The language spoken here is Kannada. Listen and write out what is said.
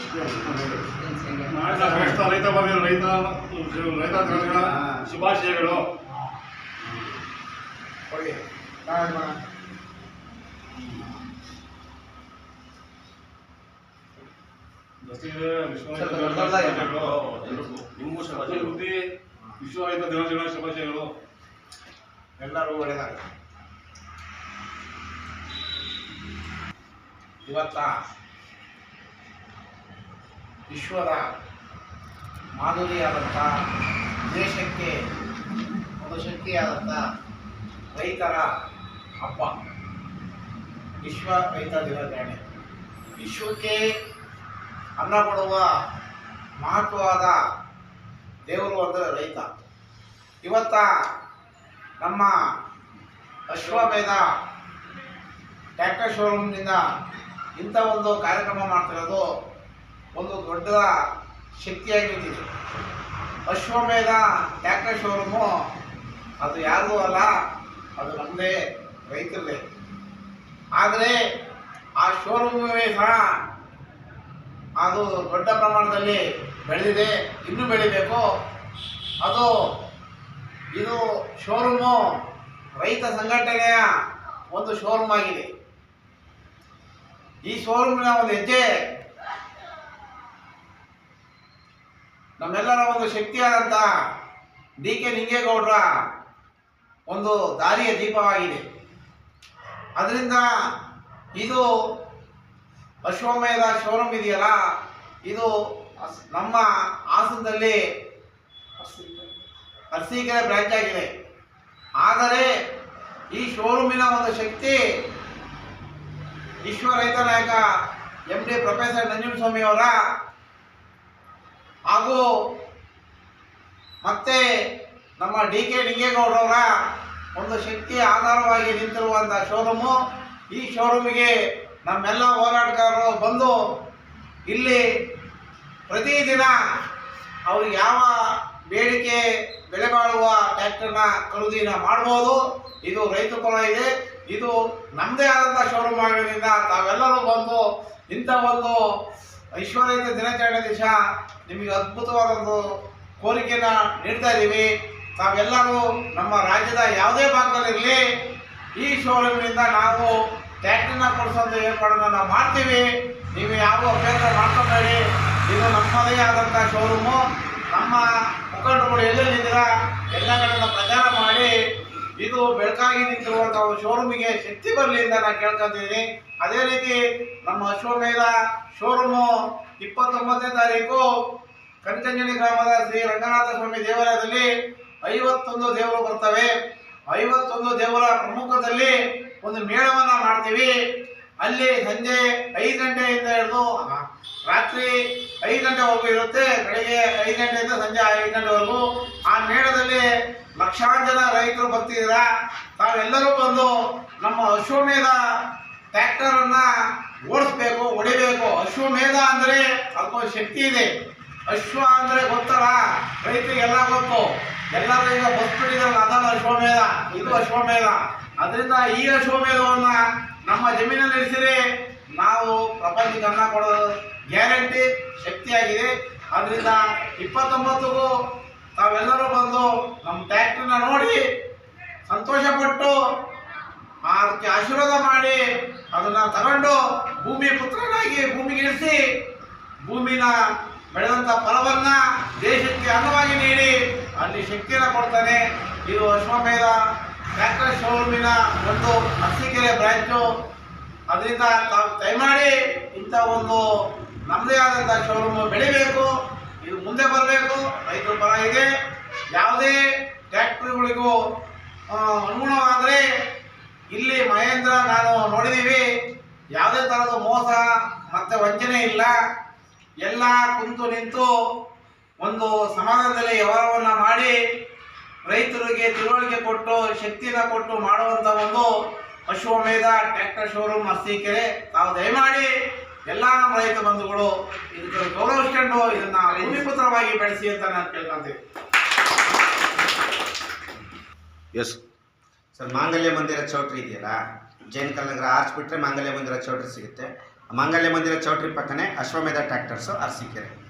ಶ್ರೇಷ್ಠ ರೈತ ಬಂದಿರೋ ರೈತ ದಿನಗಳ ಶುಭಾಶಯಗಳು. ವಿಶ್ವ ರೈತ ದಿನಾಚರಣೆ ಶುಭಾಶಯಗಳು. ಎಲ್ಲರೂ ಒಳ್ಳೆಯದಾಗಲಿ. ಇವತ್ತ ವಿಶ್ವದ ಮಾಧುರಿಯಾದಂಥ ದೇಶಕ್ಕೆ ಒಂದು ಶಕ್ತಿಯಾದಂಥ ರೈತರ ಹಬ್ಬ ವಿಶ್ವ ರೈತ ದಿನಾಚರಣೆ. ವಿಶ್ವಕ್ಕೆ ಅನ್ನ ಕೊಡುವ ಮಹತ್ವವಾದ ದೇವರು ಅಂದರೆ ರೈತ. ಇವತ್ತ ನಮ್ಮ ಅಶ್ವಮೇಧ ಟ್ರ್ಯಾಕ್ಟರ್ ಶೋರೂಮ್ನಿಂದ ಇಂಥ ಒಂದು ಕಾರ್ಯಕ್ರಮ ಮಾಡ್ತಿರೋದು ಒಂದು ದೊಡ್ಡ ಶಕ್ತಿಯಾಗಿ ನಿಂತಿದೆ. ಅಶ್ವಮೇಧ ಟ್ರ್ಯಾಕ್ಟರ್ ಶೋರೂಮು ಅದು ಯಾರಿಗೂ ಅಲ್ಲ, ಅದು ನಮ್ಮದೇ, ರೈತರದೇ. ಆದರೆ ಆ ಶೋರೂಮೇ ಸಹ ಅದು ದೊಡ್ಡ ಪ್ರಮಾಣದಲ್ಲಿ ಬೆಳೆದಿದೆ, ಇನ್ನೂ ಬೆಳಿಬೇಕು. ಇದು ಶೋರೂಮು ರೈತ ಸಂಘಟನೆಯ ಒಂದು ಶೋರೂಮ್ ಆಗಿದೆ. ಈ ಶೋರೂಮಿನ ಒಂದು ಹೆಜ್ಜೆ ನಮ್ಮೆಲ್ಲರ ಒಂದು ಶಕ್ತಿಯಾದಂಥ ಡಿ.ಕೆ. ನಿಂಗೇಗೌಡರ ಒಂದು ದಾರಿಯ ದೀಪವಾಗಿದೆ. ಅದರಿಂದ ಇದು ಅಶ್ವಮೇಧ ಶೋರೂಮ್ ಇದೆಯಲ್ಲ, ಇದು ನಮ್ಮ ಹಾಸನದಲ್ಲಿ ಅರಸೀಕೆರೆ ಬ್ರಾಂಚ್ ಆಗಿದೆ. ಆದರೆ ಈ ಶೋರೂಮಿನ ಒಂದು ಶಕ್ತಿ ವಿಶ್ವ ರೈತ ನಾಯಕ ಎಂ.ಡಿ. ಪ್ರೊಫೆಸರ್ ನಂಜುಂಡಸ್ವಾಮಿ ಅವರ ಹಾಗೂ ಮತ್ತೆ ನಮ್ಮ ಡಿ.ಕೆ. ನಿಂಗೇಗೌಡರವರ ಒಂದು ಶಕ್ತಿಯ ಆಧಾರವಾಗಿ ನಿಂತಿರುವಂಥ ಶೋರೂಮು. ಈ ಶೋರೂಮಿಗೆ ನಮ್ಮೆಲ್ಲ ಹೋರಾಟಗಾರರು ಬಂದು ಇಲ್ಲಿ ಪ್ರತಿದಿನ ಅವ್ರಿಗೆ ಯಾವ ಬೇಡಿಕೆ ಬೆಲೆ ಬಾಳುವ ಟ್ರ್ಯಾಕ್ಟರ್ನ ಖರೀದಿನ ಮಾಡ್ಬೋದು. ಇದು ರೈತ ಪರ ಇದೆ, ಇದು ನಮ್ಮದೇ ಆದಂಥ ಶೋರೂಮ್ ಆಗೋದ್ರಿಂದ ತಾವೆಲ್ಲರೂ ಬಂದು ಇಂಥ ಒಂದು ವಿಶ್ವ ರೈತ ದಿನಾಚರಣೆ ದಿವಸ ನಿಮಗೆ ಅದ್ಭುತವಾದೊಂದು ಕೋರಿಕೆನ ನೀಡ್ತಾ ಇದ್ದೀವಿ. ತಾವೆಲ್ಲರೂ ನಮ್ಮ ರಾಜ್ಯದ ಯಾವುದೇ ಭಾಗದಲ್ಲಿರಲಿ ಈ ಶೋರೂಮಿನಿಂದ ನಾವು ಟ್ರ್ಯಾಕ್ಟರ್ನ ಕೊಡಿಸೋಂಥ ಏರ್ಪಾಡನ್ನು ನಾವು ಮಾಡ್ತೀವಿ. ನೀವು ಯಾವ ಅಭ್ಯಂತರ ಮಾಡ್ಕೊಬೇಡಿ. ಇದು ನಮ್ಮದೇ ಆದಂಥ ಶೋರೂಮು. ನಮ್ಮ ಮುಖಂಡರುಗಳು ಎಲ್ಲೆಲ್ಲಿದ್ದೀರಾ ಎಲ್ಲ ಕಡೆಯಿಂದ ಪ್ರಚಾರ ಮಾಡಿ ಇದು ಬೆಳಕಾಗಿ ನಿಂತಿರುವಂಥ ಶೋರೂಮಿಗೆ ಶಕ್ತಿ ಬರಲಿ ಅಂತ ನಾನು ಕೇಳ್ಕೊತೀನಿ. ಅದೇ ರೀತಿ ನಮ್ಮ ಅಶ್ವಮೇಧ ಶೋರೂಮು 29ನೇ ತಾರೀಕು ಕನಕಂಜಣಿ ಗ್ರಾಮದ ಶ್ರೀ ರಂಗನಾಥ ಸ್ವಾಮಿ ದೇವಾಲಯದಲ್ಲಿ 51 ದೇವರು ಬರ್ತವೆ. 51 ದೇವರ ಪ್ರಮುಖದಲ್ಲಿ ಒಂದು ಮೇಳವನ್ನು ಮಾಡ್ತೀವಿ. ಅಲ್ಲಿ ಸಂಜೆ 5 ಗಂಟೆಯಿಂದ ಹಿಡಿದು ರಾತ್ರಿ 5 ಗಂಟೆವರೆಗೂ ಇರುತ್ತೆ. ಬೆಳಗ್ಗೆ 5 ಗಂಟೆಯಿಂದ ಸಂಜೆ 5 ಗಂಟೆವರೆಗೂ ಆ ಮೇಳದಲ್ಲಿ ಲಕ್ಷಾಂತರ ಜನ ರೈತರು ಬರ್ತಿದ್ದೀರಾ. ತಾವೆಲ್ಲರೂ ಬಂದು ನಮ್ಮ ಅಶ್ವಮೇಧ ಟ್ರ್ಯಾಕ್ಟರನ್ನು ಓಡಿಸ್ಬೇಕು, ಹೊಡಿಬೇಕು. ಅಶ್ವಮೇಧ ಅಂದರೆ ಅದಕ್ಕೊಂದು ಶಕ್ತಿ ಇದೆ. ಅಶ್ವ ಅಂದರೆ ಗೊತ್ತಲ್ಲ, ರೈತರಿಗೆಲ್ಲ ಗೊತ್ತು. ಎಲ್ಲರೂ ಈಗ ಬಸ್ ಬಿಟ್ಟಿದ್ರಲ್ಲ, ಅದಲ್ಲ ಅಶ್ವಮೇಧ, ಇದು ಅಶ್ವಮೇಧ. ಅದರಿಂದ ಈ ಅಶ್ವಮೇಧವನ್ನು ನಮ್ಮ ಜಮೀನಲ್ಲಿ ಇರಿಸಿರಿ, ನಾವು ಪ್ರಪಂಚಕ್ಕೆ ಅನ್ನ ಕೊಡೋದು ಗ್ಯಾರಂಟಿ ಶಕ್ತಿಯಾಗಿದೆ. ಅದರಿಂದ 29ಗೂ ತಾವೆಲ್ಲರೂ ಬಂದು ನಮ್ಮ ಟ್ರ್ಯಾಕ್ಟರ್ನ ನೋಡಿ ಸಂತೋಷಪಟ್ಟು ಅದಕ್ಕೆ ಆಶೀರ್ವಾದ ಮಾಡಿ ಅದನ್ನು ತಗೊಂಡು ಭೂಮಿ ಪುತ್ರನಾಗಿ ಭೂಮಿಗೆ ಇರಿಸಿ ಭೂಮಿನ ಬೆಳೆದಂಥ ಫಲವನ್ನು ದೇಶಕ್ಕೆ ಅನ್ನವಾಗಿ ನೀಡಿ ಅಲ್ಲಿ ಶಕ್ತಿಯನ್ನು ಕೊಡ್ತಾನೆ. ಇದು ಅಶ್ವಮೇಧ ಟ್ರ್ಯಾಕ್ಟರ್ ಶೋರೂಮಿನ ಒಂದು ಅರಸೀಕೆರೆ ಬ್ರಾಂಚು. ಅದರಿಂದ ತಾವು ದಯಮಾಡಿ ಇಂಥ ಒಂದು ನಮ್ಮದೇ ಆದಂಥ ಶೋರೂಮು ಬೆಳಿಬೇಕು, ಇದು ಮುಂದೆ ಬರಬೇಕು. ರೈತರ ಪರ ಇದೆ. ಯಾವುದೇ ಟ್ರ್ಯಾಕ್ಟರ್ಗಳಿಗೂ ಅನುಗುಣವಾದರೆ ಇಲ್ಲಿ ಮಹೇಂದ್ರ ನಾನು ನೋಡಿದ್ದೀವಿ, ಯಾವುದೇ ಥರದ ಮೋಸ ಮತ್ತು ವಂಚನೆ ಇಲ್ಲ. ಎಲ್ಲ ಕುಂತು ನಿಂತು ಒಂದು ಸಮಾಜದಲ್ಲಿ ವ್ಯವಹಾರವನ್ನು ಮಾಡಿ ರೈತರಿಗೆ ತಿಳುವಳಿಕೆ ಕೊಟ್ಟು ಶಕ್ತಿನ ಕೊಟ್ಟು ಮಾಡುವಂಥ ಒಂದು ಅಶ್ವಮೇಧ ಟ್ರ್ಯಾಕ್ಟರ್ ಶೋರೂಮ್ ಅರಸೀಕೆರೆ. ತಾವು ದಯಮಾಡಿ ಎಲ್ಲ ನಮ್ಮ ರೈತ ಬಂಧುಗಳು ಇದಕ್ಕೆ ಗೌರವಿಸ್ಕೊಂಡು ಇದನ್ನ ಭೂಮಿಪುತ್ರವಾಗಿ ಬೆಳೆಸಿ ಅಂತ ನಾನು ಕೇಳ್ಕೊಂತೀನಿ. ಎಸ್ ಸರ್, ಮಾಂಗಲ್ಯ ಮಂದಿರ ಚೌಟ್ರಿ ಇದೆಯಲ್ಲ, ಜೈನ್ ಕಲ್ನಗರ ಆರ್ಚ್ ಬಿಟ್ಟರೆ ಮಾಂಗಲ್ಯ ಮಂದಿರ ಚೌಟ್ರಿ ಸಿಗುತ್ತೆ. ಮಾಂಗಲ್ಯ ಮಂದಿರ ಚೌಟ್ರಿ ಪಕ್ಕನೆ ಅಶ್ವಮೇಧ ಟ್ರ್ಯಾಕ್ಟರ್ಸು ಅರಸೀಕೆರೆ.